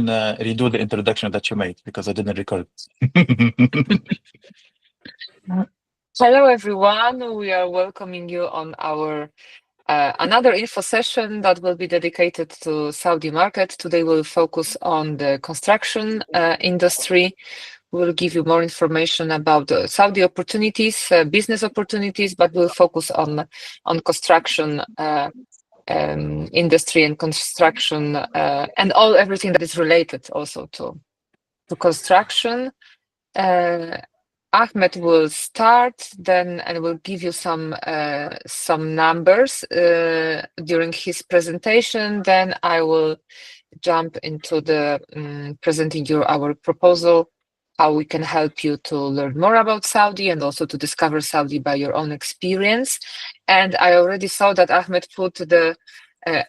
can redo the introduction that you made because I didn't record. Hello, everyone. We are welcoming you on our another info session that will be dedicated to Saudi market. Today we'll focus on the construction industry. We'll give you more information about the Saudi opportunities, business opportunities, but we'll focus on construction industry and construction and everything that is related also to construction. Ahmed will start then and will give you some numbers during his presentation. Then I will jump into the presenting you our proposal, how we can help you to learn more about Saudi and also to discover Saudi by your own experience. And I already saw that Ahmed put the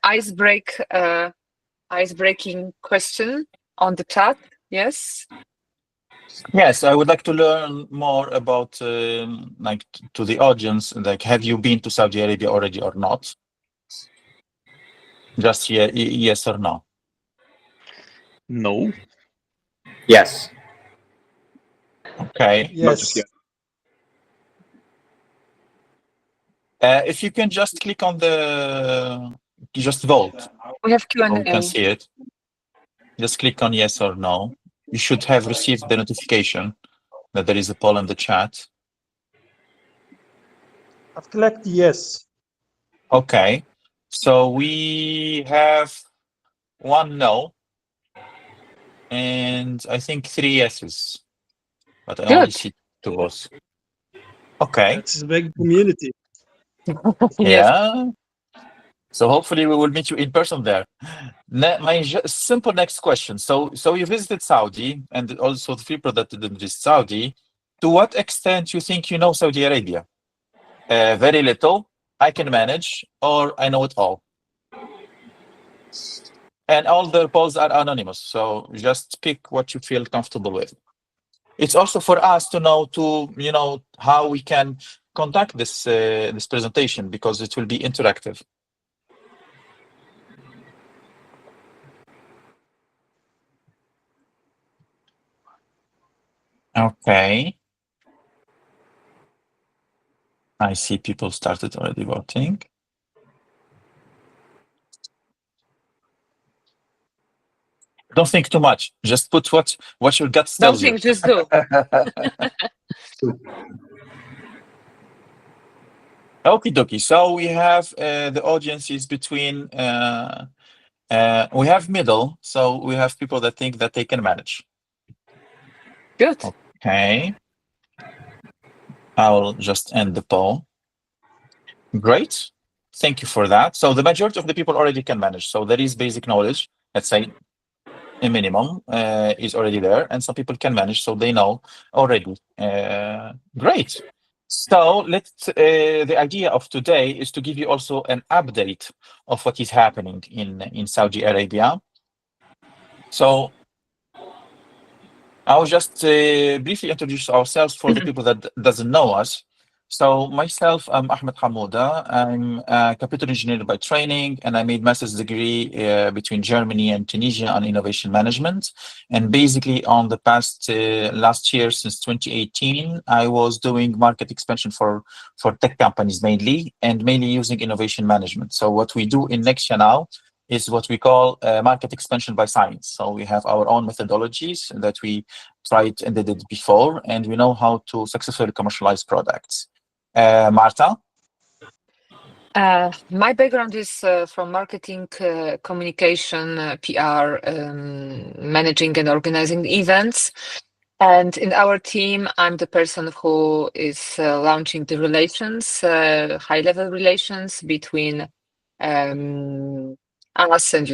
icebreaking question on the chat. Yes. Yes, I would like to learn more about, like, to the audience, like, have you been to Saudi Arabia already or not? Just yes or no. No. Yes. Okay. Yes. If you can just click on just vote. We have Q&A. So we can see it. Just click on yes or no. You should have received the notification that there is a poll in the chat. I've clicked yes. Okay. So we have one no. And I think 3 yeses. But I only see 2 votes. Okay. It's a big community. Yeah. So hopefully we will meet you in person there. My simple next question. So you visited Saudi and also the people that didn't visit Saudi. To what extent you think you know Saudi Arabia? Very little, I can manage, or I know it all. And all the polls are anonymous. So just pick what you feel comfortable with. It's also for us to know how we can conduct this presentation because it will be interactive. Okay. I see people started already voting. Don't think too much. Just put what your gut tells you. Don't think, just do. Okie dokie. So we have the audiences between, we have middle. So we have people that think that they can manage. Good. Okay. I'll just end the poll. Great. Thank you for that. So the majority of the people already can manage. So there is basic knowledge, let's say a minimum is already there, and some people can manage, so they know already. Great. So the idea of today is to give you also an update of what is happening in Saudi Arabia. So I'll just briefly introduce ourselves for the people that doesn't know us. So myself, I'm Ahmed Hamouda. I'm a computer engineer by training, and I made master's degree between Germany and Tunisia on innovation management. And basically on the last year, since 2018, I was doing market expansion for tech companies mainly, and mainly using innovation management. So what we do in Nexia now is what we call market expansion by science. So we have our own methodologies that we tried and did it before, and we know how to successfully commercialize products. Marta? My background is from marketing, communication, PR, managing and organizing events. And in our team, I'm the person who is launching the relations, high-level relations between us and,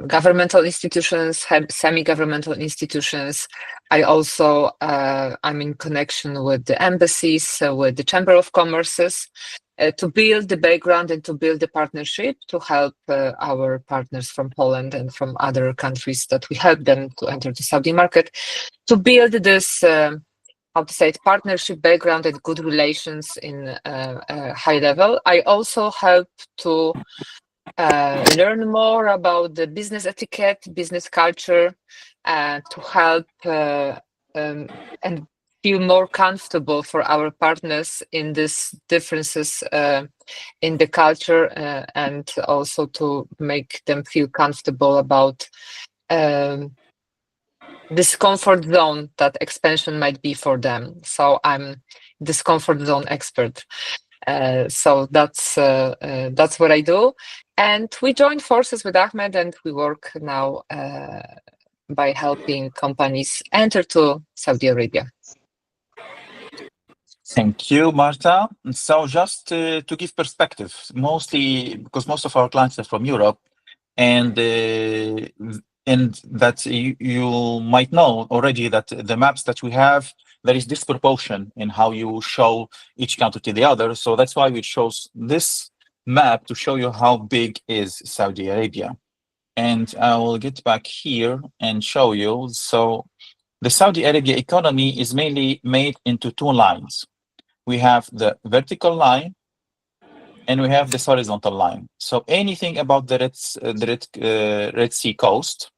governmental institutions, semi-governmental institutions. I also, I'm in connection with the embassies, with the Chamber of Commerces, to build the background and to build the partnership to help our partners from Poland and from other countries that we help them to enter the Saudi market, to build this, partnership background and good relations in a high level. I also help to learn more about the business etiquette, business culture, to help and feel more comfortable for our partners in these differences in the culture, and also to make them feel comfortable about this comfort zone that expansion might be for them. So I'm this comfort zone expert. So that's what I do. And we joined forces with Ahmed, and we work now by helping companies enter to Saudi Arabia. Thank you, Marta. So just to give perspective, mostly because most of our clients are from Europe, and that you might know already that the maps that we have, there is disproportion in how you show each country to the other. So that's why we chose this map to show you how big is Saudi Arabia. And I will get back here and show you. So the Saudi Arabia economy is mainly made into two lines. We have the vertical line and we have this horizontal line. So anything about the Red Sea coast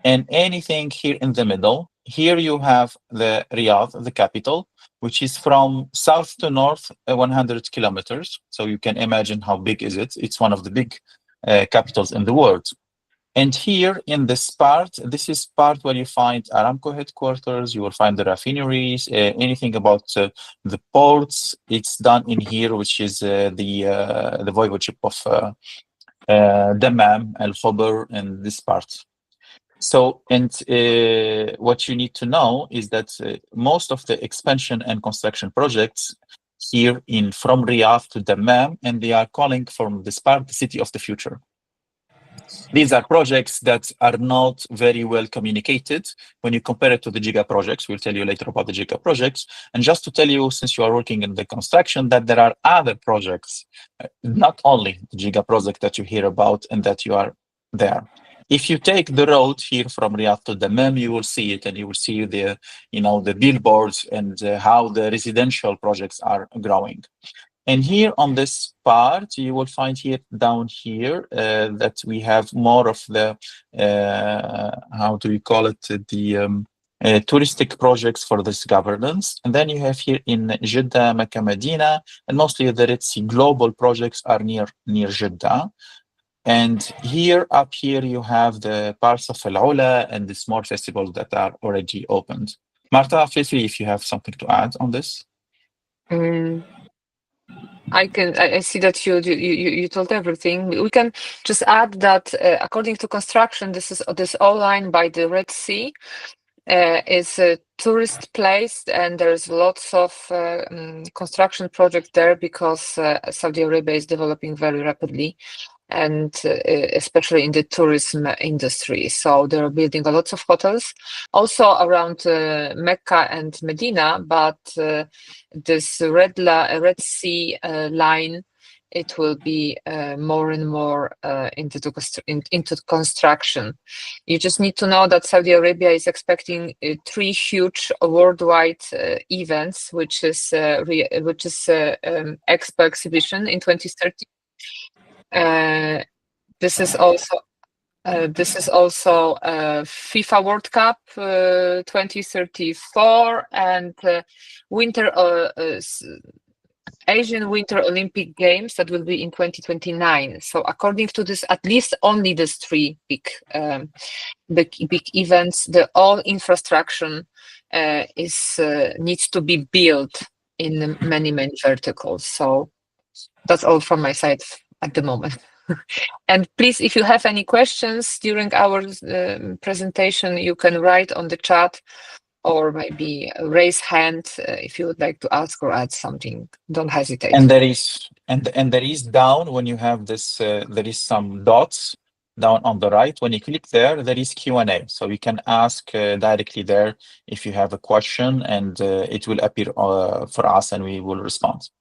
and anything here in the middle, here you have the Riyadh, the capital, which is from south to north, 100 kilometers. So you can imagine how big is it. It's one of the big capitals in the world. And here in this part, this is part where you find Aramco headquarters, you will find the refineries, anything about the ports, it's done in here, which is the voivodeship of Dammam, Al Khobar, and this part. So, and what you need to know is that most of the expansion and construction projects here from Riyadh to Dammam, and they are calling from this part the city of the future. These are projects that are not very well communicated when you compare it to the giga projects. We'll tell you later about the giga projects. And just to tell you, since you are working in the construction, that there are other projects, not only the giga project that you hear about and that you are there. If you take the road here from Riyadh to Dammam, you will see it, and you will see the, the billboards and how the residential projects are growing. And here on this part, you will find here down here that we have more of the, how do we call it, the touristic projects for this governance. And then you have here in Jeddah, Mecca, Medina, and mostly the Red Sea global projects are near Jeddah. And here, up here, you have the parts of Al Ula and the small festivals that are already opened. Marta, feel free if you have something to add on this. I see that you told everything. We can just add that according to construction, this all line by the Red Sea is a tourist place, and there's lots of construction projects there because Saudi Arabia is developing very rapidly, and especially in the tourism industry. So they're building a lot of hotels, also around Mecca and Medina, but this Red Sea line, it will be more and more into construction. You just need to know that Saudi Arabia is expecting 3 huge worldwide events, which is Expo exhibition in 2030. This is also FIFA World Cup 2034 and Asian Winter Olympic Games that will be in 2029. So according to this, at least only these 3 big events, the all infrastructure needs to be built in many verticals. So that's all from my side at the moment. And please, if you have any questions during our presentation, you can write on the chat or maybe raise hand if you would like to ask or add something. Don't hesitate. And there is down when you have this, there is some dots down on the right. When you click there is Q&A. So you can ask directly there if you have a question, and it will appear for us and we will respond.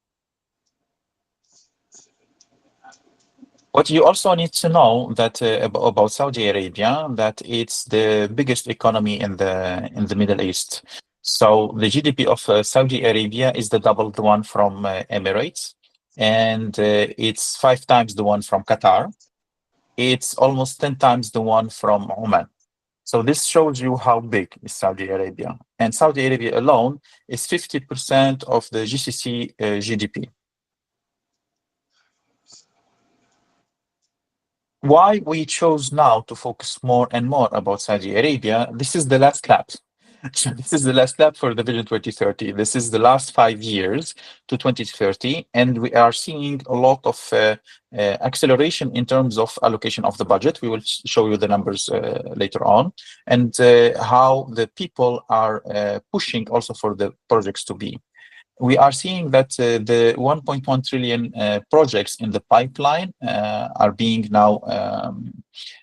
What you also need to know that about Saudi Arabia, that it's the biggest economy in the Middle East. So the GDP of Saudi Arabia is double the one from Emirates, and it's 5 times the one from Qatar. it's almost 10 times the one from Oman. So this shows you how big is Saudi Arabia. And Saudi Arabia alone is 50% of the GCC GDP. Why we chose now to focus more and more about Saudi Arabia, this is the last lap. So this is the last lap for the Vision 2030. This is the last 5 years to 2030, and we are seeing a lot of acceleration in terms of allocation of the budget. We will show you the numbers later on, and how the people are pushing also for the projects to be. We are seeing that the 1.1 trillion projects in the pipeline are being now,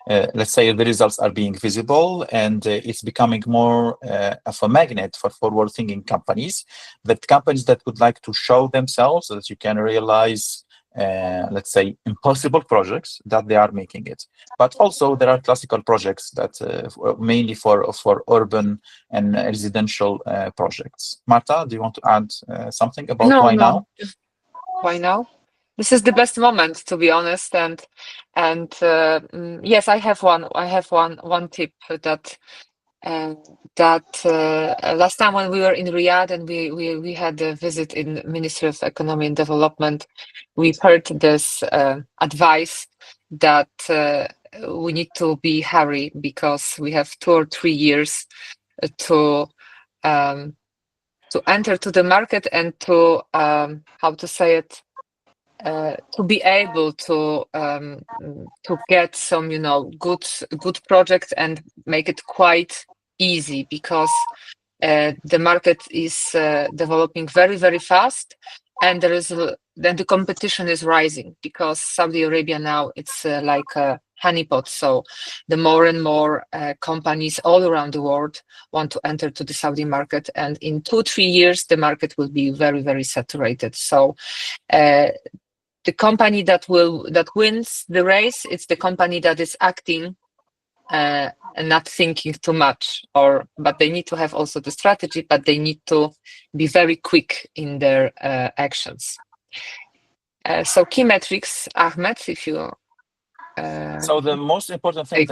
let's say the results are being visible, and it's becoming more of a magnet for forward-thinking companies, that companies that would like to show themselves so that you can realize, let's say, impossible projects, that they are making it. But also there are classical projects that mainly for urban and residential projects. Marta, do you want to add something about why now? Why now? This is the best moment, to be honest, and yes, I have one tip that last time when we were in Riyadh and we had a visit in Ministry of Economy and Development, we heard this advice that we need to be hurry because we have 2 or 3 years to enter to the market and to how to say it, to be able to get some good projects and make it quite easy, because the market is developing very, very fast, and then the competition is rising, because Saudi Arabia now it's like a honeypot. So the more and more companies all around the world want to enter to the Saudi market, and in 2-3 years the market will be very, very saturated. So the company that wins the race, it's the company that is acting and not thinking too much, but they need to have also the strategy, but they need to be very quick in their actions. So key metrics, Ahmed, if you. So the most important thing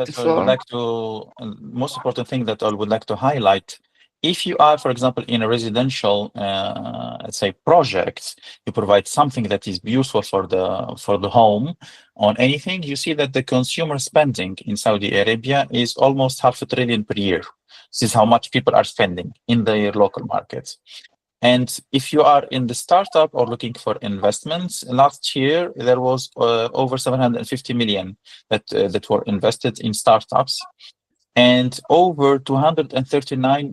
that I would like to highlight, if you are, for example, in a residential, let's say, project, you provide something that is useful for the home on anything, you see that the consumer spending in Saudi Arabia is almost $500 billion per year. This is how much people are spending in their local markets. And if you are in the startup or looking for investments, last year there was over 750 million that were invested in startups, and over 239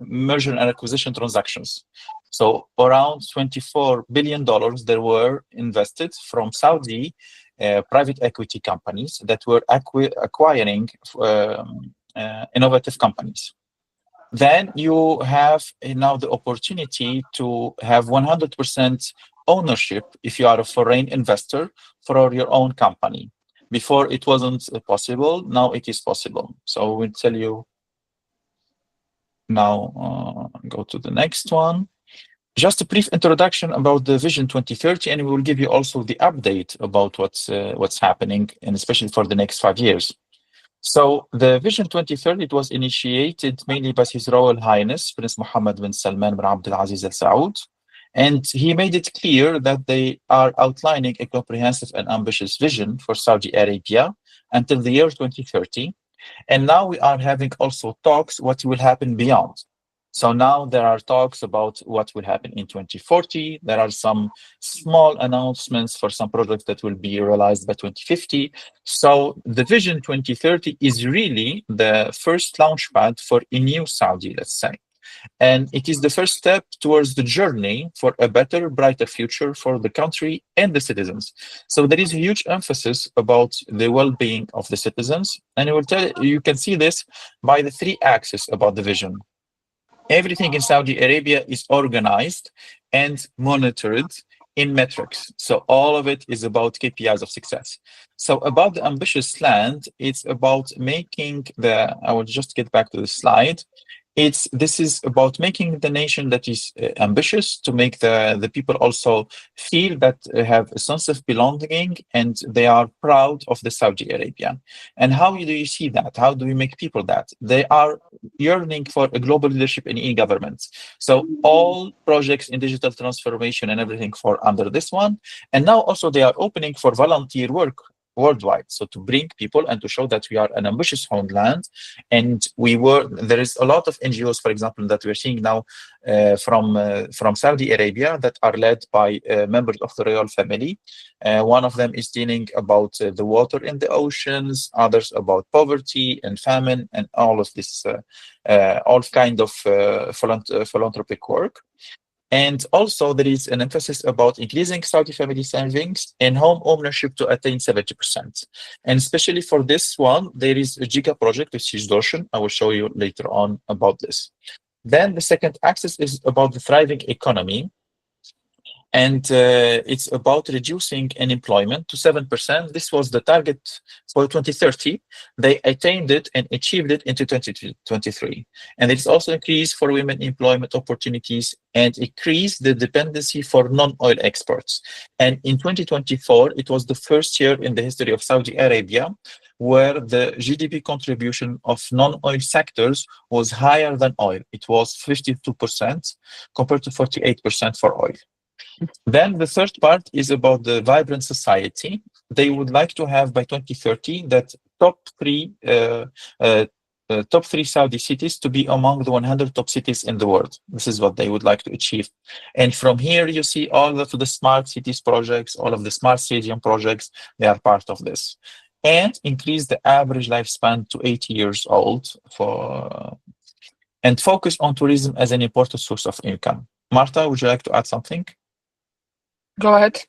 merger and acquisition transactions. So around $24 billion there were invested from Saudi private equity companies that were acquiring innovative companies. Then you have now the opportunity to have 100% ownership if you are a foreign investor for your own company. Before it wasn't possible, now it is possible. So we'll tell you now, go to the next one. Just a brief introduction about the Vision 2030, and we will give you also the update about what's happening, and especially for the next 5 years. So the Vision 2030, it was initiated mainly by His Royal Highness Prince Mohammed bin Salman bin Abdul Aziz Al Saud, and he made it clear that they are outlining a comprehensive and ambitious vision for Saudi Arabia until the year 2030. And now we are having also talks what will happen beyond. So now there are talks about what will happen in 2040. There are some small announcements for some projects that will be realized by 2050. So the Vision 2030 is really the first launchpad for a new Saudi, let's say. And it is the first step towards the journey for a better, brighter future for the country and the citizens. So there is a huge emphasis about the well-being of the citizens. And you can see this by the 3 axes about the vision. Everything in Saudi Arabia is organized and monitored in metrics. So all of it is about KPIs of success. So about the ambitious land, it's about making I will just get back to the slide. this is about making the nation that is ambitious, to make the people also feel that they have a sense of belonging and they are proud of the Saudi Arabia. And how do you see that? How do we make people that? They are yearning for a global leadership in e-government. So all projects in digital transformation and everything fall under this one. And now also they are opening for volunteer work worldwide. So to bring people and to show that we are an ambitious homeland. And there is a lot of NGOs, for example, that we're seeing now from Saudi Arabia that are led by members of the royal family. One of them is dealing about the water in the oceans, others about poverty and famine and all of this, all kind of philanthropic work. And also there is an emphasis about increasing Saudi family savings and home ownership to attain 70%. And especially for this one, there is a giga project, which is Doshan. I will show you later on about this. Then the second axis is about the thriving economy. And it's about reducing unemployment to 7%. This was the target for 2030. They attained it and achieved it into 2023. And it's also increased for women employment opportunities and increased the dependency for non-oil exports. And in 2024, it was the first year in the history of Saudi Arabia where the GDP contribution of non-oil sectors was higher than oil. It was 52% compared to 48% for oil. Then the third part is about the vibrant society. They would like to have by 2030 that top three Saudi cities to be among the 100 top cities in the world. This is what they would like to achieve. And from here, you see all of the smart cities projects, all of the smart stadium projects, they are part of this. And increase the average lifespan to 80 years old and focus on tourism as an important source of income. Marta, would you like to add something? Go ahead.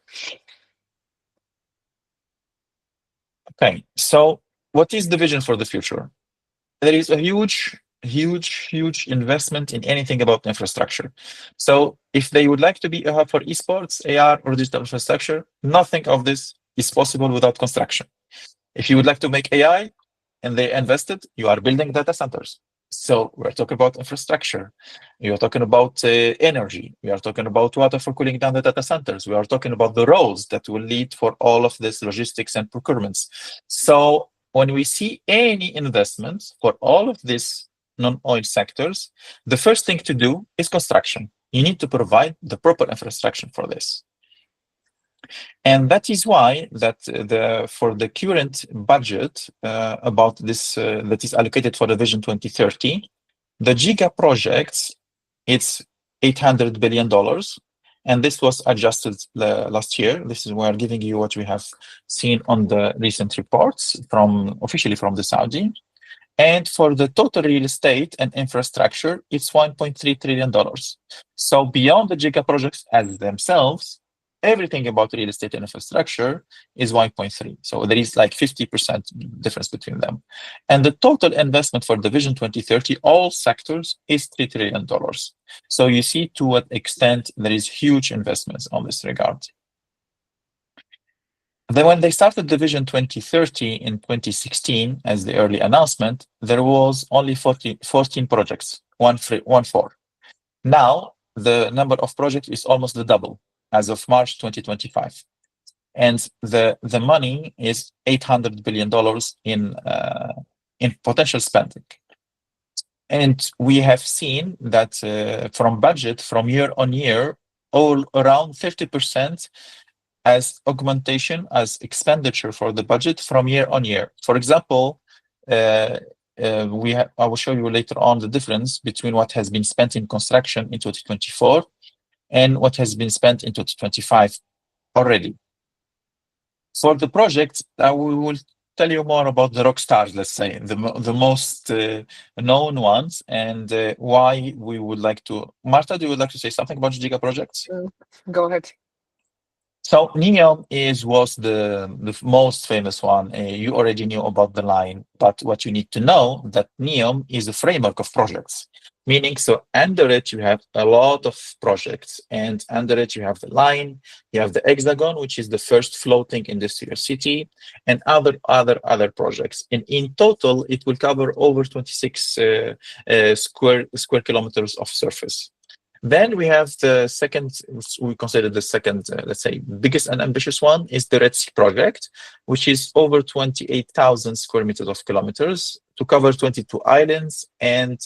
Okay, so what is the vision for the future? There is a huge investment in anything about infrastructure. So if they would like to be a hub for esports, AR, or digital infrastructure, nothing of this is possible without construction. If you would like to make AI and they invested, you are building data centers. So we're talking about infrastructure. You're talking about energy. We are talking about water for cooling down the data centers. We are talking about the roads that will lead for all of this logistics and procurements. So when we see any investments for all of these non-oil sectors, the first thing to do is construction. You need to provide the proper infrastructure for this. And that is why that for the current budget about this that is allocated for the Vision 2030, the giga projects, it's $800 billion. And this was adjusted last year. This is why I'm giving you what we have seen on the recent reports officially from the Saudi. And for the total real estate and infrastructure, it's $1.3 trillion. So beyond the giga projects as themselves, everything about real estate and infrastructure is 1.3. So there is like 50% difference between them. And the total investment for the Vision 2030, all sectors, is $3 trillion. So you see to what extent there is huge investments on this regard. Then when they started the Vision 2030 in 2016, as the early announcement, there was only 14 projects, 1-4. Now, the number of projects is almost the double as of March 2025. And the money is $800 billion in potential spending. And we have seen that from budget, from year on year, all around 50% as augmentation, as expenditure for the budget from year on year. For example, I will show you later on the difference between what has been spent in construction in 2024 and what has been spent in 2025 already. For the project, we will tell you more about the rock stars, let's say, the most known ones, and why we would like to. Marta, do you would like to say something about Giga projects? Go ahead. So NEOM was the most famous one. You already knew about the line, but what you need to know that NEOM is a framework of projects. Meaning, so under it you have a lot of projects, and under it you have the line, you have the hexagon, which is the first floating industrial city, and other projects. And in total, it will cover over 26 square kilometers of surface. Then we have the second, we consider the second, let's say, biggest and ambitious one is the Red Sea project, which is over 28,000 square meters of kilometers to cover 22 islands, and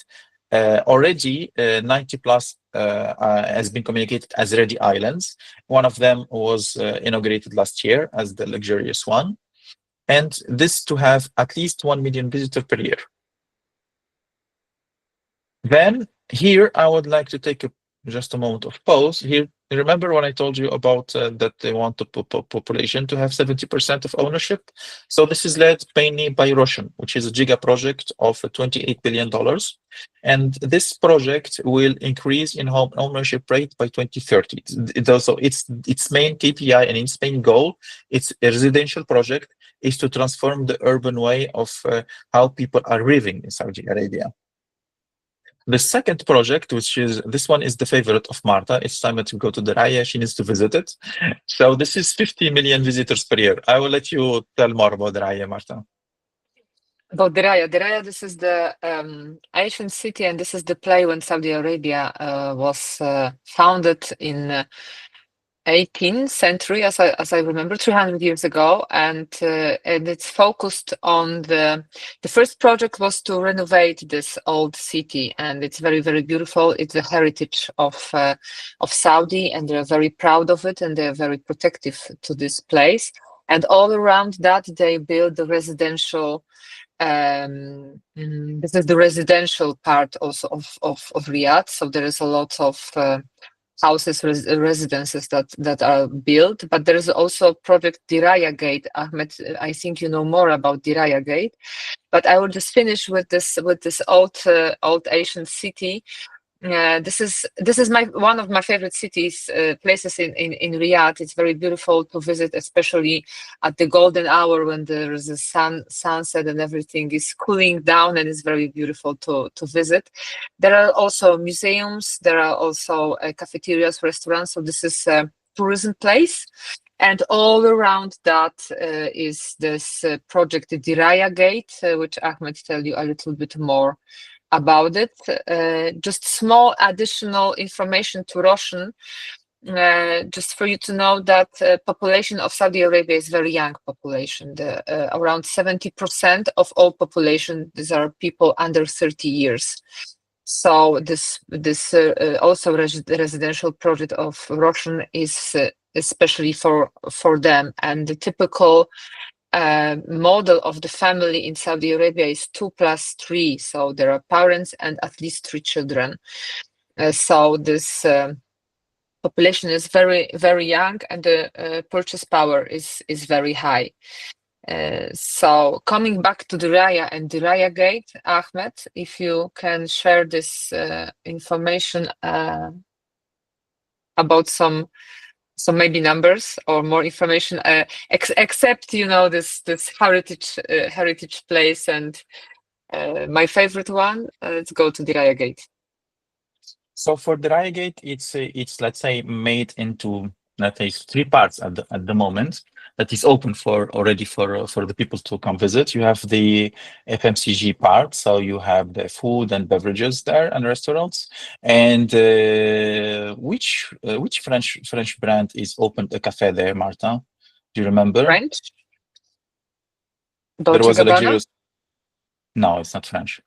already 90 plus has been communicated as ready islands. One of them was inaugurated last year as the luxurious one, and this to have at least 1 million visitors per year. Then here I would like to take just a moment of pause. Here, remember when I told you about that they want the population to have 70% of ownership? So this is led mainly by Roshan, which is a giga project of $28 billion. And this project will increase in home ownership rate by 2030. Its main KPI and its main goal, it's a residential project, is to transform the urban way of how people are living in Saudi Arabia. The second project, this one is the favorite of Marta. It's time to go to the Raya. She needs to visit it. So this is 50 million visitors per year. I will let you tell more about the Raya, Marta. About the Raya, this is the ancient city, and this is the place when Saudi Arabia was founded in 18th century, as I remember, 300 years ago, and it's focused on the first project was to renovate this old city, and it's very, very beautiful. It's the heritage of Saudi, and they're very proud of it, and they're very protective to this place. And all around that, they build the residential. This is the residential part also of Riyadh, so there is a lot of houses, residences that are built, but there is also project Diraya Gate. Ahmed, I think you know more about Diraya Gate, but I will just finish with this old ancient city. This is one of my favorite cities, places in Riyadh. It's very beautiful to visit, especially at the golden hour when there is a sunset and everything is cooling down, and it's very beautiful to visit. There are also museums. There are also cafeterias, restaurants. So this is a tourism place. And all around that is this project, the Diraya Gate, which Ahmed tell you a little bit more about it. Just small additional information to Roshan, just for you to know that population of Saudi Arabia is very young population. Around 70% of all population, these are people under 30 years. So this also residential project of Roshan is especially for them, and the typical model of the family in Saudi Arabia is 2+3, so there are parents and at least 3 children. So this population is very, very young, and the purchase power is very high. So coming back to the Raya and the Raya Gate, Ahmed, if you can share this information about some maybe numbers or more information, except this heritage place, and my favorite one. Let's go to the Raya Gate. So for the Raya Gate, it's let's say made into 3 parts at the moment. That is open already for the people to come visit. You have the FMCG part, so you have the food and beverages there and restaurants. And which French brand is opened a cafe there, Marta? Do you remember? French? There was a Gabbana? luxurious. No, it's not French.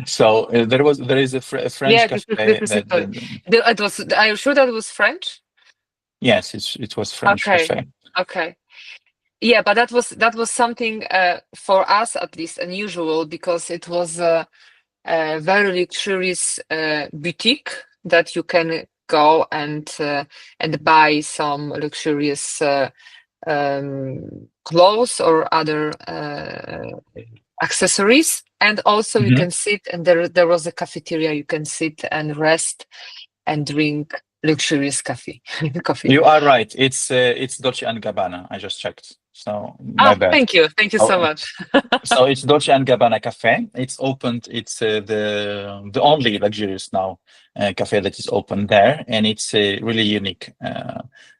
So there is a French cafe. Are you sure that it was French? Yes, it was French cafe. Okay. Yeah, but that was something for us at least unusual, because it was a very luxurious boutique that you can go and buy some luxurious clothes or other accessories, and also you can sit, and there was a cafeteria. You can sit and rest and drink luxurious coffee. You are right. It's Dolce and Gabbana. I just checked. So my bad. Thank you so Oh, much. So it's Dolce and Gabbana Cafe. It's opened. It's the only luxurious now cafe that is open there, and it's really unique.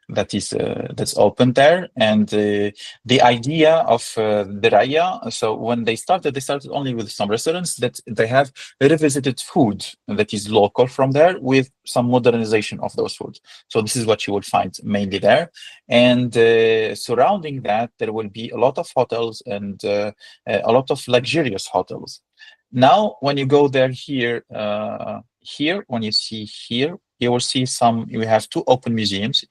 That's open there, and the idea of the Raya. So when they started only with some restaurants that they have revisited food that is local from there with some modernization of those foods. So this is what you will find mainly there, and surrounding that there will be a lot of hotels and a lot of luxurious hotels. Now, when you go there here, when you see here, you will see we have two open museums.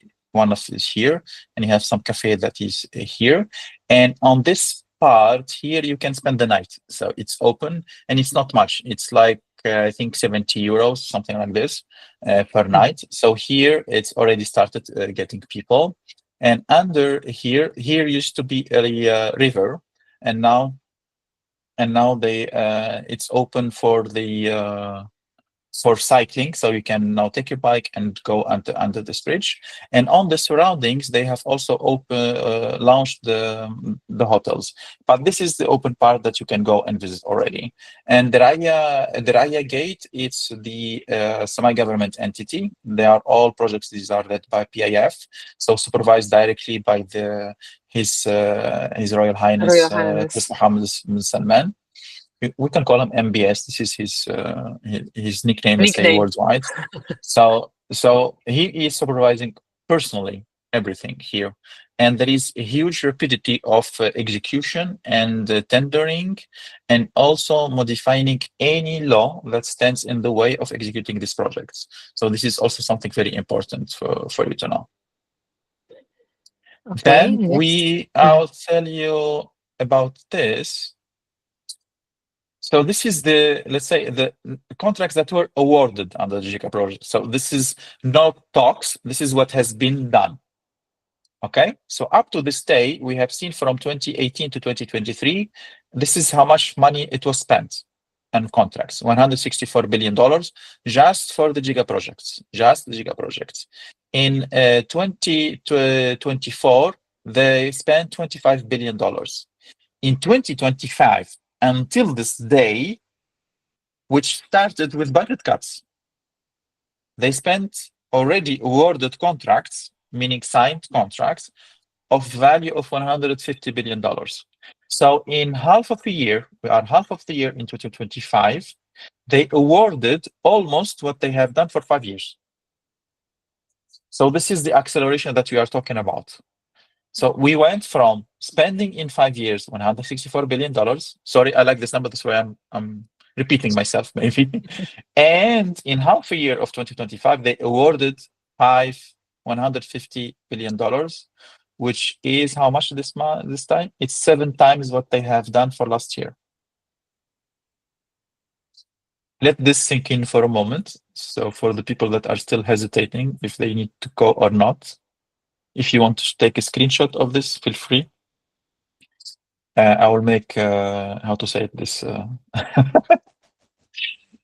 One of is here, and you have some cafe that is here. And on this part here, you can spend the night. So it's open, and it's not much. It's like, I think 70 euros, something like this, per night. So here, it's already started getting people. And under here used to be a river, and now they it's open for the for cycling, so you can now take your bike and go under this bridge. And on the surroundings, they have also launched the hotels. But this is the open part that you can go and visit already. And the Raya Gate, it's the semi-government entity. They are all projects. These are led by PIF, so supervised directly by His Royal Highness Prince Mohammed bin Salman. We can call him MBS. This is his nickname, let's say, worldwide. So he is supervising personally everything here, and there is a huge rapidity of execution and tendering, and also modifying any law that stands in the way of executing these projects. So this is also something very important for you to know. Okay, then I'll tell you about this. So this is let's say the contracts that were awarded under the JICA project. So this is no talks. This is what has been done. Okay. So up to this day, we have seen from 2018 to 2023, this is how much money it was spent on contracts, $164 billion just for the JICA projects, just the JICA projects. In 2024, they spent $25 billion. In 2025, until this day, which started with budget cuts, they spent already awarded contracts, meaning signed contracts, of value of $150 billion. So in half of the year, we are half of the year in 2025, they awarded almost what they have done for 5 years. So this is the acceleration that we are talking about. So we went from spending in 5 years $164 billion. Sorry, I like this number. That's why I'm repeating myself, maybe. And in half a year of 2025, they awarded $150 billion, which is how much this time? It's 7 times what they have done for last year. Let this sink in for a moment. So for the people that are still hesitating if they need to go or not, if you want to take a screenshot of this, feel free. I will make, how to say this.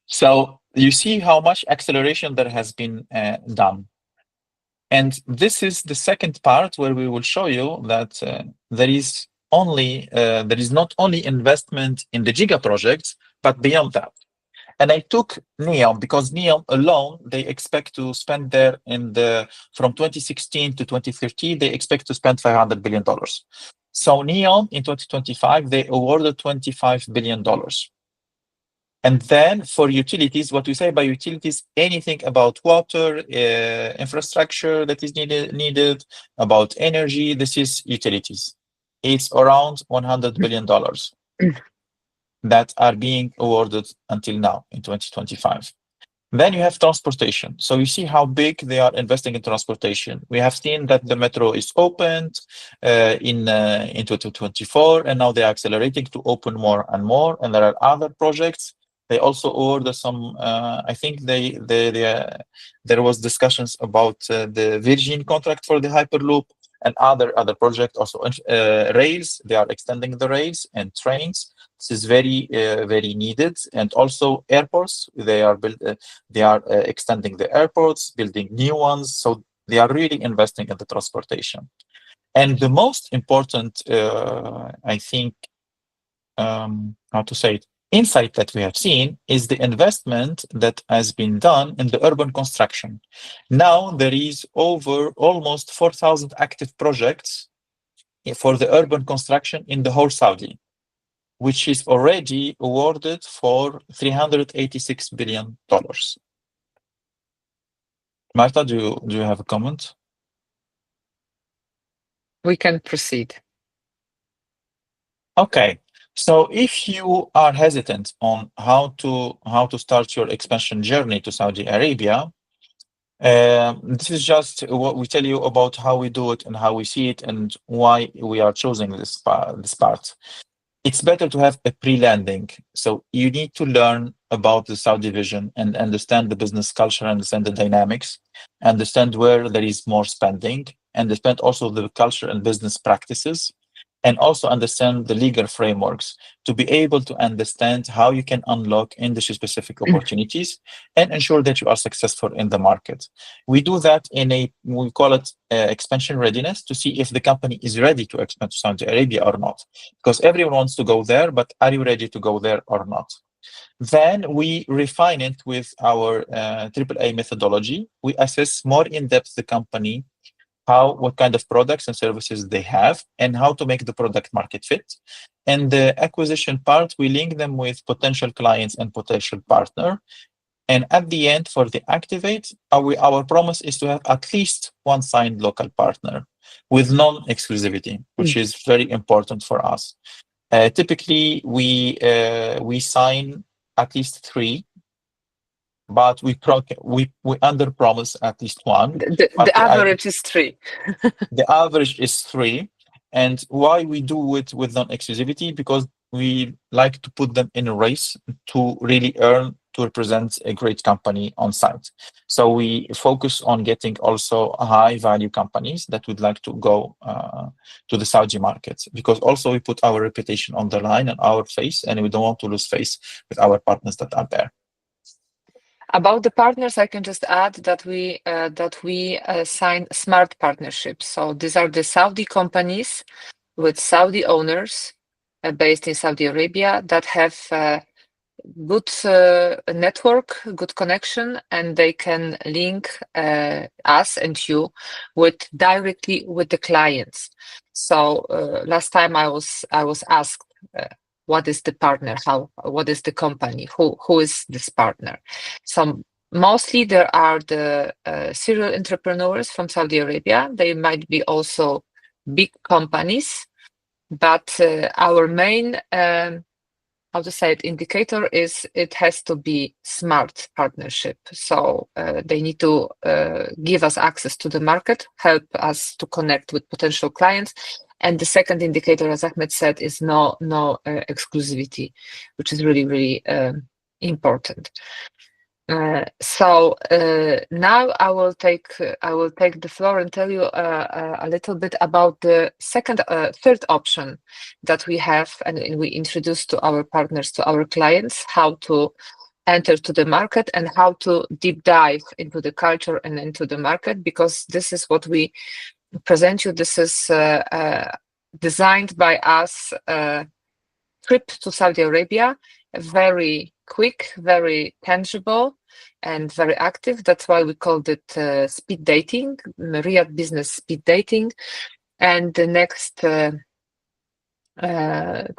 So you see how much acceleration there has been done. And this is the second part where we will show you that there is not only investment in the Giga projects, but beyond that. And I took NEOM because NEOM alone, they expect to spend there from 2016 to 2030, they expect to spend $500 billion. So NEOM in 2025, they awarded $25 billion. And then for utilities, what we say by utilities, anything about water, infrastructure that is needed, about energy, this is utilities. It's around $100 billion. That are being awarded until now in 2025. Then you have transportation. So you see how big they are investing in transportation. We have seen that the metro is opened in 2024, and now they're accelerating to open more and more. And there are other projects. They also order some. I think there was discussions about the Virgin contract for the Hyperloop and other projects. Also rails. They are extending the rails and trains This is very, very needed. And also airports, they are extending the airports, building new ones. So they are really investing in the transportation. And the most important, I think, how to say it, insight that we have seen is the investment that has been done in the urban construction. Now there is over almost 4,000 active projects for the urban construction in the whole Saudi, which is already awarded for $386 billion. Marta, do you have a comment? We can proceed. Okay. So if you are hesitant on how to start your expansion journey to Saudi Arabia, this is just what we tell you about how we do it and how we see it and why we are choosing this part. It's better to have a pre-landing. So you need to learn about the Saudi vision and understand the business culture, understand the dynamics, understand where there is more spending, understand also the culture and business practices, and also understand the legal frameworks to be able to understand how you can unlock industry-specific opportunities and ensure that you are successful in the market. We do that we call it expansion readiness, to see if the company is ready to expand to Saudi Arabia or not. Because everyone wants to go there, but are you ready to go there or not? Then we refine it with our AAA methodology. We assess more in depth the company, what kind of products and services they have, and how to make the product market fit. And the acquisition part, we link them with potential clients and potential partner. And at the end, for the activate, our promise is to have at least one signed local partner with non-exclusivity, which is very important for us. Typically, we sign at least 3, but we under promise at least 1. The average is 3. The average is 3. And why we do it with non-exclusivity? Because we like to put them in a race to really earn to represent a great company on site. So we focus on getting also high value companies that would like to go to the Saudi market, because also we put our reputation on the line and our face, and we don't want to lose face with our partners that are there. About the partners, I can just add that we signed smart partnerships. So these are the Saudi companies with Saudi owners based in Saudi Arabia that have good network, good connection, and they can link us and you directly with the clients. So last time I was asked, what is the partner? What is the company? Who is this partner? So mostly there are the serial entrepreneurs from Saudi Arabia. They might be also big companies, but our main indicator is it has to be smart partnership. So they need to give us access to the market, help us to connect with potential clients. And the second indicator, as Ahmed said, is no exclusivity, which is really, really important. So now I will take the floor and tell you a little bit about the third option that we have, and we introduce to our partners, to our clients, how to enter to the market and how to deep dive into the culture and into the market, because this is what we present you. This is designed by us trip to Saudi Arabia, very quick, very tangible, and very active. That's why we called it speed dating, Riyadh business speed dating. And the next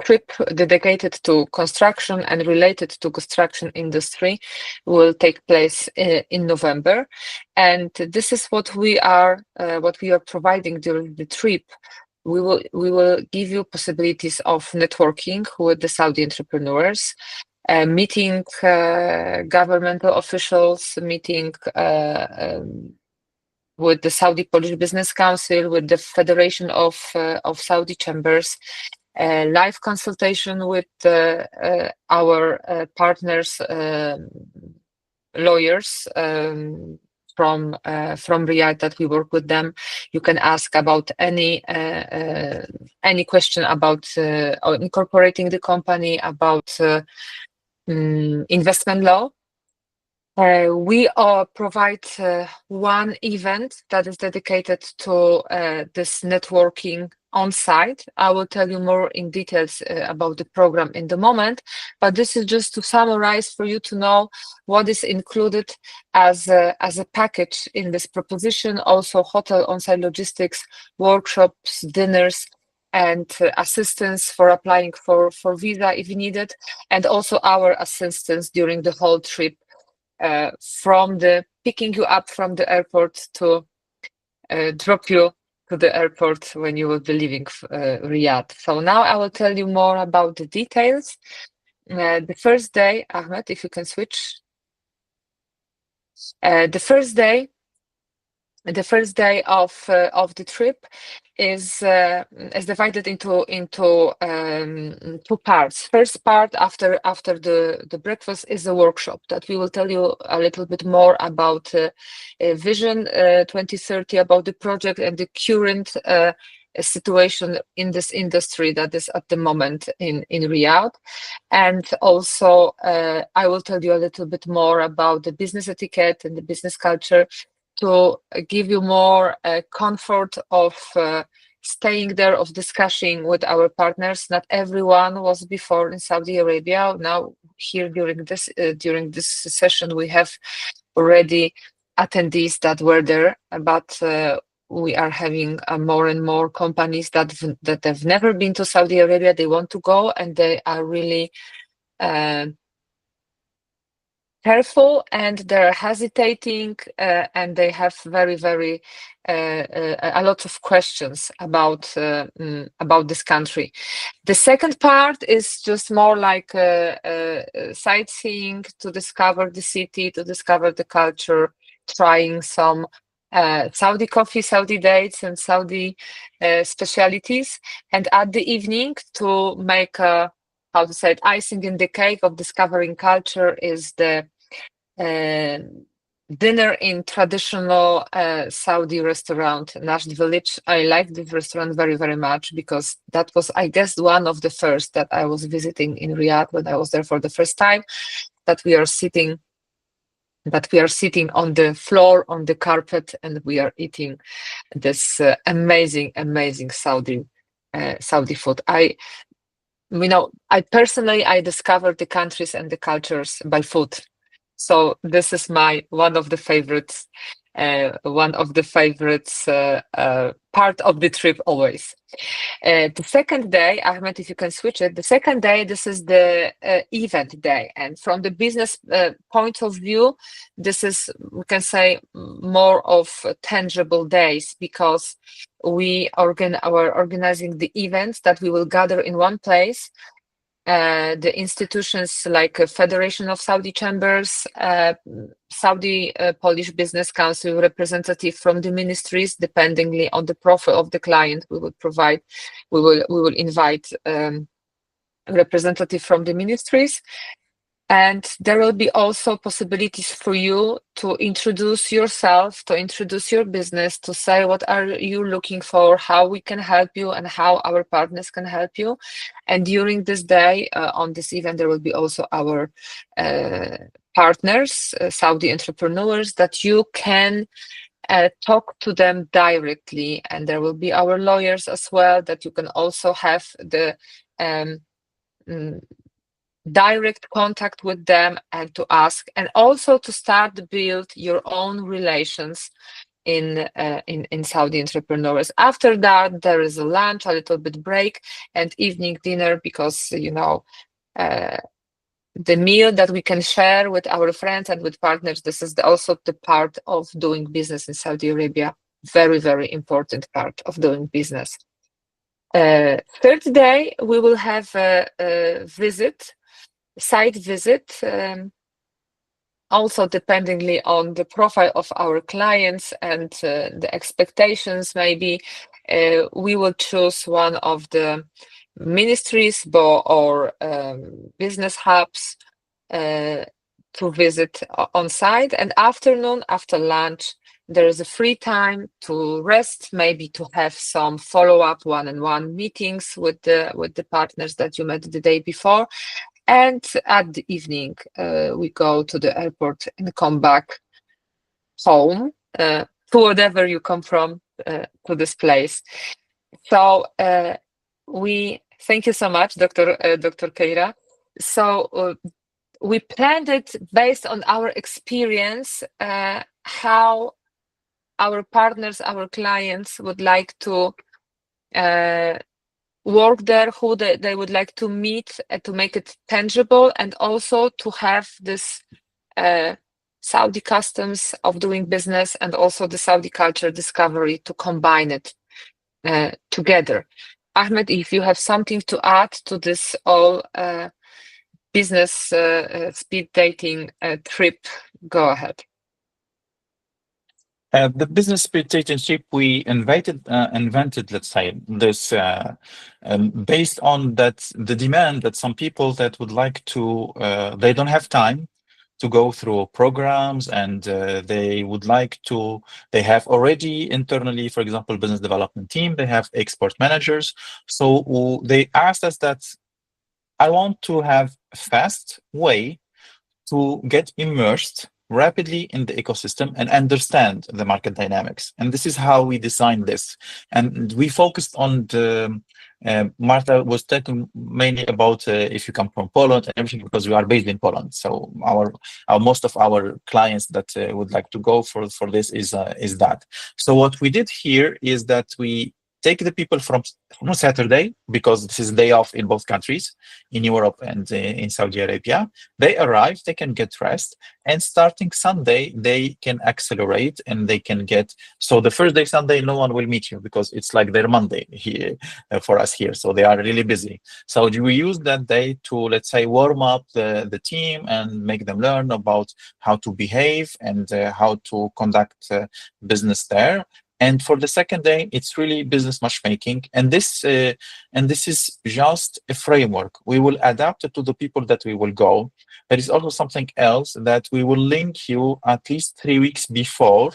trip dedicated to construction and related to construction industry will take place in November. And this is what we are providing during the trip. We will give you possibilities of networking with the Saudi entrepreneurs, meeting governmental officials, meeting with the Saudi Polish Business Council, with the Federation of Saudi Chambers, live consultation with our partners, lawyers, Riyadh that we work with them. You can ask about any question about incorporating the company, about investment law. We provide one event that is dedicated to this networking on site. I will tell you more in details about the program in the moment, but this is just to summarize for you to know what is included as a package in this proposition. Also hotel on-site logistics, workshops, dinners, and assistance for applying for visa if needed, and also our assistance during the whole trip, from the picking you up from the airport to drop you to the airport when you will be leaving Riyadh. So now I will tell you more about the details. The first day, Ahmed, if you can switch. The first day of the trip is divided into two parts. First part, after the breakfast, is a workshop that we will tell you a little bit more about Vision 2030, about the project and the current situation in this industry that is at the moment in Riyadh. And also I will tell you a little bit more about the business etiquette and the business culture, to give you more comfort of staying there, of discussing with our partners. Not everyone was before in Saudi Arabia. Now here during this session we have already attendees that were there, but we are having more and more companies that have never been to Saudi Arabia. They want to go, and they are really careful, and they're hesitating, and they have very a lot of questions about this country. The second part is just more like sightseeing, to discover the city, to discover the culture, trying some Saudi coffee, Saudi dates, and Saudi specialities, and at the evening, to make a, how to say it, icing in the cake of discovering culture, is the dinner in traditional Saudi restaurant, Najd Village. I like this restaurant very much, because that was, I guess, one of the first that I was visiting in Riyadh when I was there for the first time, that we are sitting on the floor, on the carpet, and we are eating this amazing Saudi food. I personally, I discovered the countries and the cultures by food. So this is one of the favorites part of the trip always. The second day, Ahmed, if you can switch it, the second day, this is the event day. And from the business point of view, this is, we can say, more of tangible days, because we are organizing the events that we will gather in one place. The institutions like Federation of Saudi Chambers, Saudi Polish Business Council, representative from the ministries, dependingly on the profile of the client, we will invite representative from the ministries. And there will be also possibilities for you to introduce yourself, to introduce your business, to say what are you looking for, how we can help you, and how our partners can help you. And during this day, on this event, there will be also our partners, Saudi entrepreneurs, that you can talk to them directly. And there will be our lawyers as well, that you can also have the direct contact with them, and to ask, and also to start to build your own relations in Saudi entrepreneurs. After that, there is a lunch, a little bit break, and evening dinner, because the meal that we can share with our friends and with partners, this is also the part of doing business in Saudi Arabia. Very important part of doing business. Third day, we will have a site visit, also dependingly on the profile of our clients and the expectations. Maybe we will choose one of the ministries or business hubs to visit on site, and afternoon after lunch there is a free time to rest, maybe to have some follow-up one-on-one meetings with the partners that you met the day before, and at the evening we go to the airport and come back home to whatever you come from, to this place. So we thank you so much, Dr. Keira. So we planned it based on our experience, how our partners, our clients would like to work there, who they would like to meet, to make it tangible, and also to have this Saudi customs of doing business and also the Saudi culture discovery, to combine it together. Ahmed, if you have something to add to this all business speed dating trip, go ahead. The business speed dating trip, we invented, let's say, this based on that the demand that some people that would like to, they don't have time to go through programs, and they would like to, they have already internally, for example, business development team, they have export managers. So they asked us that I want to have a fast way to get immersed rapidly in the ecosystem and understand the market dynamics. And this is how we designed this. And we focused on the, Marta was talking mainly about if you come from Poland and everything, because we are based in Poland. So our most of our clients that would like to go for this is that. So what we did here is that we take the people from Saturday, because this is day off in both countries, in Europe and in Saudi Arabia. They arrive, they can get rest, and starting Sunday, they can accelerate and they can get, so the first day, Sunday, no one will meet you because it's like their Monday here for us here. So they are really busy. So we use that day to, let's say, warm up the team and make them learn about how to behave and how to conduct business there. And for the second day, it's really business matchmaking. And this is just a framework. We will adapt it to the people that we will go. There is also something else that we will link you at least 3 weeks before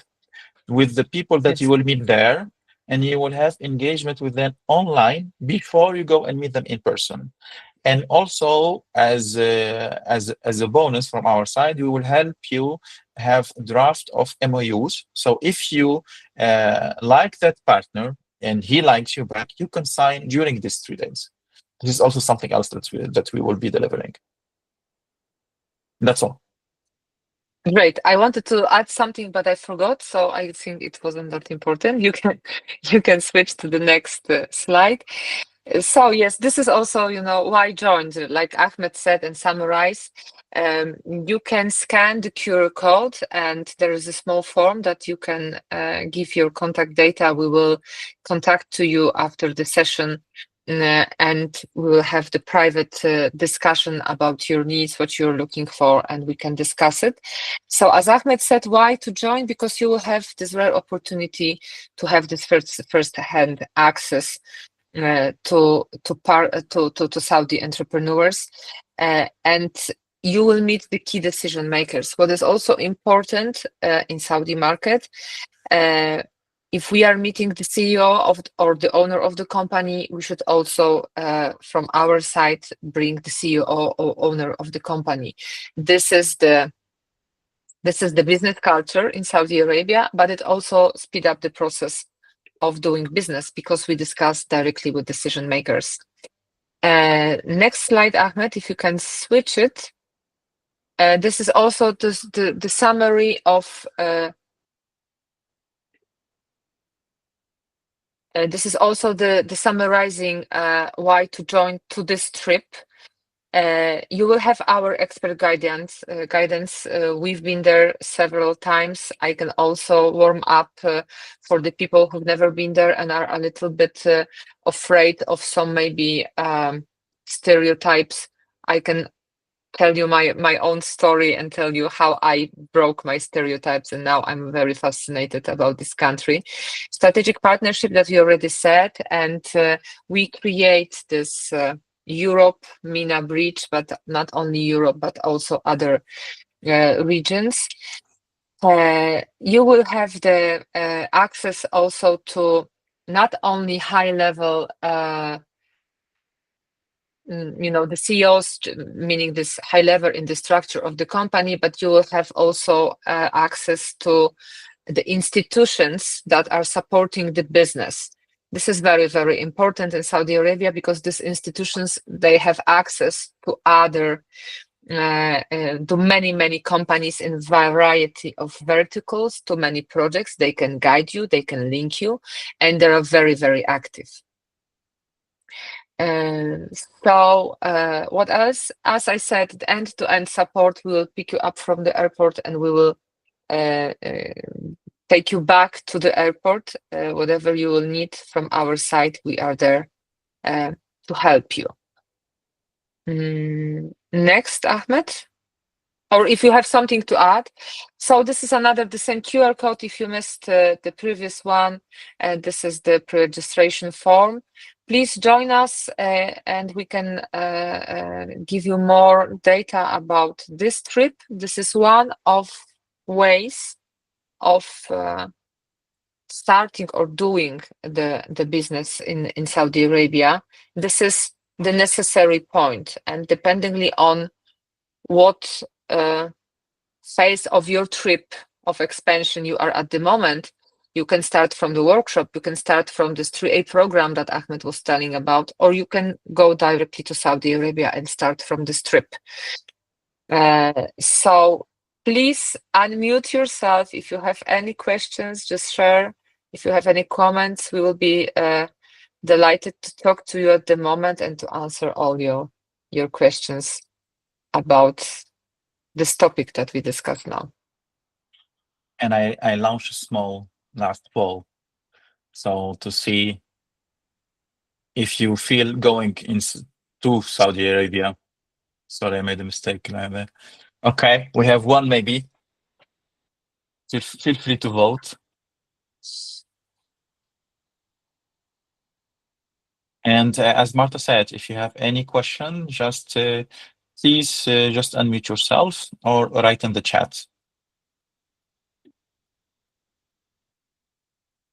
with the people that you will meet there, and you will have engagement with them online before you go and meet them in person. And also, as a bonus from our side, we will help you have a draft of MOUs. So if you like that partner and he likes you back, you can sign during these 3 days. This is also something else that we will be delivering. That's all. Great. I wanted to add something, but I forgot, so I think it wasn't that important. You can switch to the next slide. So yes, this is also, why I joined. Like Ahmed said and summarized, you can scan the QR code, and there is a small form that you can give your contact data. We will contact to you after the session, and we will have the private discussion about your needs, what you're looking for, and we can discuss it. So as Ahmed said, why to join? Because you will have this rare opportunity to have this first-hand access to Saudi entrepreneurs, and you will meet the key decision makers. What is also important in Saudi market, if we are meeting the CEO or the owner of the company, we should also, from our side, bring the CEO or owner of the company. This is the business culture in Saudi Arabia, but it also speed up the process of doing business because we discuss directly with decision makers. Next slide, Ahmed, if you can switch it. This is also the summary of this is also the summarizing why to join to this trip. You will have our expert guidance. We've been there several times. I can also warm up for the people who've never been there and are a little bit afraid of some maybe stereotypes. I can tell you my own story and tell you how I broke my stereotypes, and now I'm very fascinated about this country. Strategic partnership that we already said, and we create this Europe MENA bridge, but not only Europe, but also other regions. You will have the access also to not only high level, the CEOs, meaning this high level in the structure of the company, but you will have also access to the institutions that are supporting the business. This is very, very important in Saudi Arabia because these institutions, they have access to other, to many, many companies in variety of verticals, to many projects. They can guide you, they can link you, and they are very, very active. So what else? As I said, the end-to-end support, we will pick you up from the airport and we will take you back to the airport. Whatever you will need from our side, we are there to help you. Next, Ahmed. Or if you have something to add. So this is the same QR code. If you missed the previous one, this is the pre-registration form. Please join us and we can give you more data about this trip. This is one of ways of starting or doing the business in Saudi Arabia. This is the necessary point, and dependingly on what phase of your trip of expansion you are at the moment, you can start from the workshop, you can start from this 3A program that Ahmed was telling about, or you can go directly to Saudi Arabia and start from this trip. So please unmute yourself. If you have any questions, just share. If you have any comments, we will be delighted to talk to you at the moment and to answer all your questions about this topic that we discussed now. And I launched a small last poll, so to see if you feel going to Saudi Arabia. Sorry, I made a mistake there. Okay, we have one maybe. Feel free to vote. And as Marta said, if you have any question, just please just unmute yourself or write in the chat.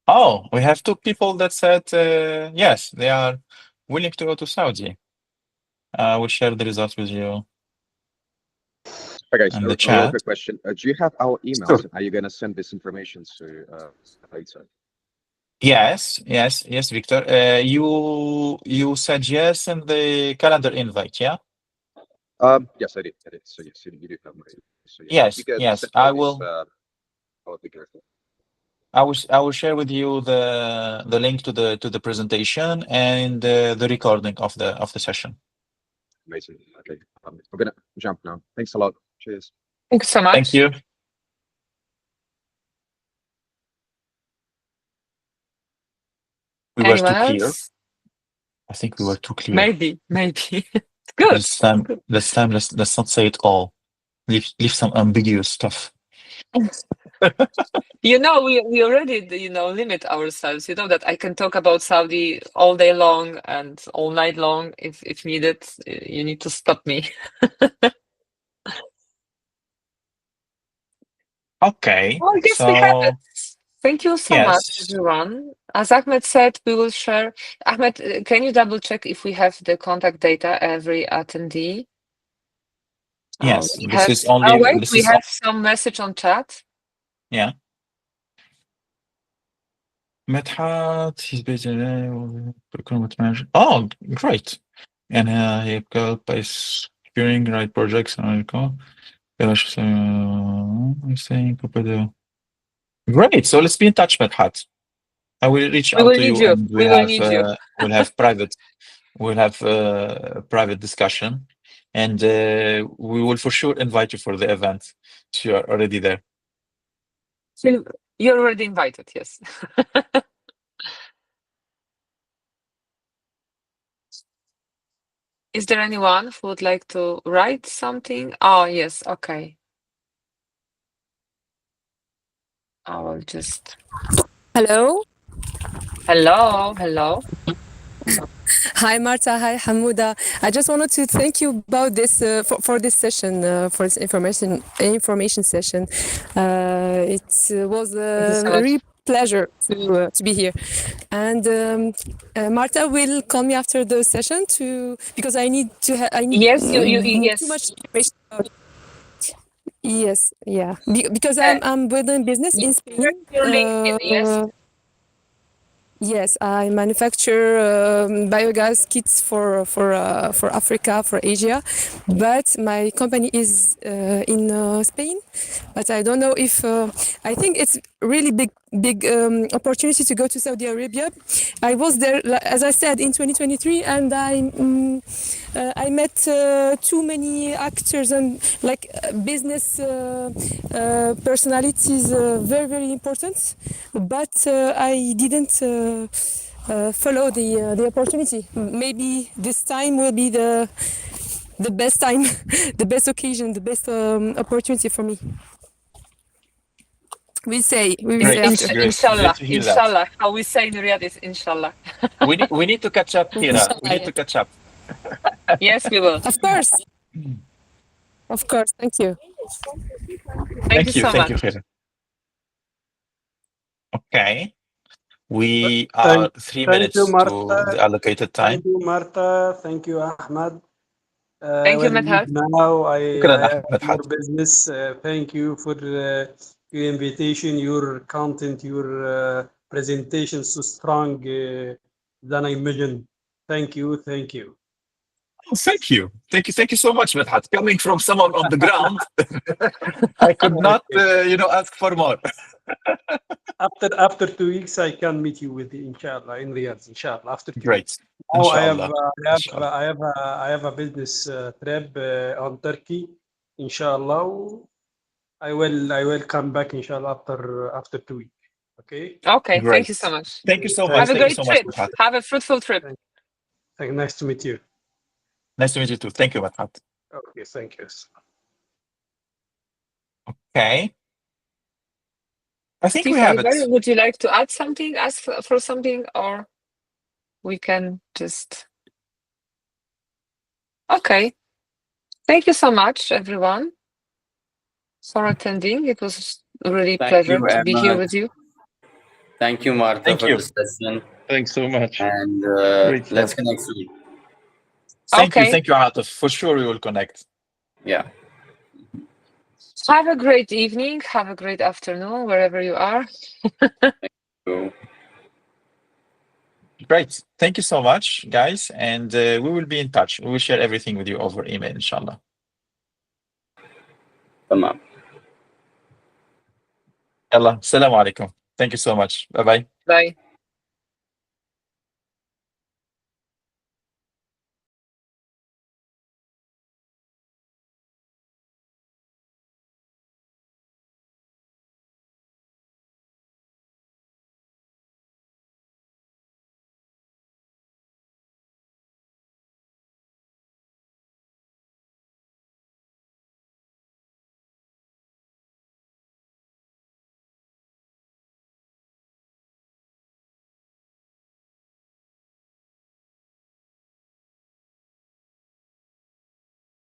Oh, we have two people that said yes, they are willing to go to Saudi. We'll share the results with you. Okay, so And the a real chat. quick question. Do you have our emails? Sure. Are you going to send this information to later? Yes, Victor. You said yes in the calendar invite, yeah? Yes, I did. So yes, you do have my. So Yes, if you could yes. send I this, will. I would be grateful. I will share with you the link to the presentation and the recording of the session. Amazing. Okay, I'm gonna jump now. Thanks a lot. Cheers. Thanks so much. Thank you. We were Anyone too clear. else? I think we were too clear. Maybe. Good. This time, let's not say it all. Leave some ambiguous stuff. We already, limit ourselves. You know that I can talk about Saudi all day long and all night long if needed. You need to stop me. Okay. Well, I guess we have it. Thank you so much, everyone. As Ahmed said, we will share. Ahmed, can you double check if we have the contact data every attendee? Yes, We this have, is only. wait, we have some message on chat. Yeah. Medhat, he's busy procurement manager. Oh, great. And he helped by securing right projects and Great. So let's be in touch, Medhat. I will reach out to you and we'll have private discussion, and we will for sure invite you for the event. So you are already there. You're already invited, yes. Is there anyone who would like to write something? Oh, yes, okay. I will just... Hello? Hello. Hi, Marta. Hi, Hamouda. I just wanted to thank you about this for this session, for this information session. It was Thank you so a much. real pleasure to be here. And Marta will call me after the session because I need to I need Yes, yes. too much information. Yes, yeah. Because Uh, I'm building business in Spain. Your LinkedIn, yes. Yes, I manufacture biogas kits for Africa, for Asia, but my company is in Spain. But I don't know if I think it's really big opportunity to go to Saudi Arabia. I was there, as I said, in 2023, and I met too many actors and like business personalities, very important. But I didn't follow the opportunity. Maybe this time will be the best time, the best occasion, the best opportunity for me. We say Great, after. great. Inshallah, Great to hear that. inshallah. How we say in Riyadh is inshallah. We need to catch up, Hira. We need to catch up. Yes, we will. Of course. Of course. Thank you. Thank you so Thank much. you, Hira. Okay. We Thank- are 3 thank minutes you, to Marta. the allocated time. Thank you, Marta. Thank you, Ahmad. Thank you, Well, Madhat. now I Shukran, have Ahmed more Had. business. Thank you for your invitation, your content, your presentation so strong than I imagined. Thank you, thank you. Oh, thank you. Thank you so much, Madhat. Coming from someone on the ground, I could not, ask for more. After 2 weeks, I can meet you with inshallah in Riyadh, inshallah. After 2 weeks. Great. Now Inshallah. I have a business trip on Turkey, inshallah. I will come back inshallah after 2 weeks. Okay. Okay, Great. thank you so much. Thank you so much. Have a Thank you great so much, trip. Madhat. Have a fruitful trip. Nice to meet you. Nice to meet you too. Thank you, Madhat. Okay, thank you. Okay. I think we Steve, have it. would you like to add something, ask for something, or we can just... Okay. Thank you so much, everyone, for attending. It was a really Thank pleasure you, to be here Ahmad. with you. Thank you, Martha, Thank for you. the session. Thanks so much. And Great let's fun. connect soon. Thank you. Okay. Thank you, Atif. For sure, we will connect. Yeah. Have a great evening. Have a great afternoon, wherever you are. So, Great. Thank you so much, guys. And we will be in touch. We will share everything with you over email, inshallah. tamam. Yalla. Assalamu alaikum. Thank you so much. Bye-bye. Bye.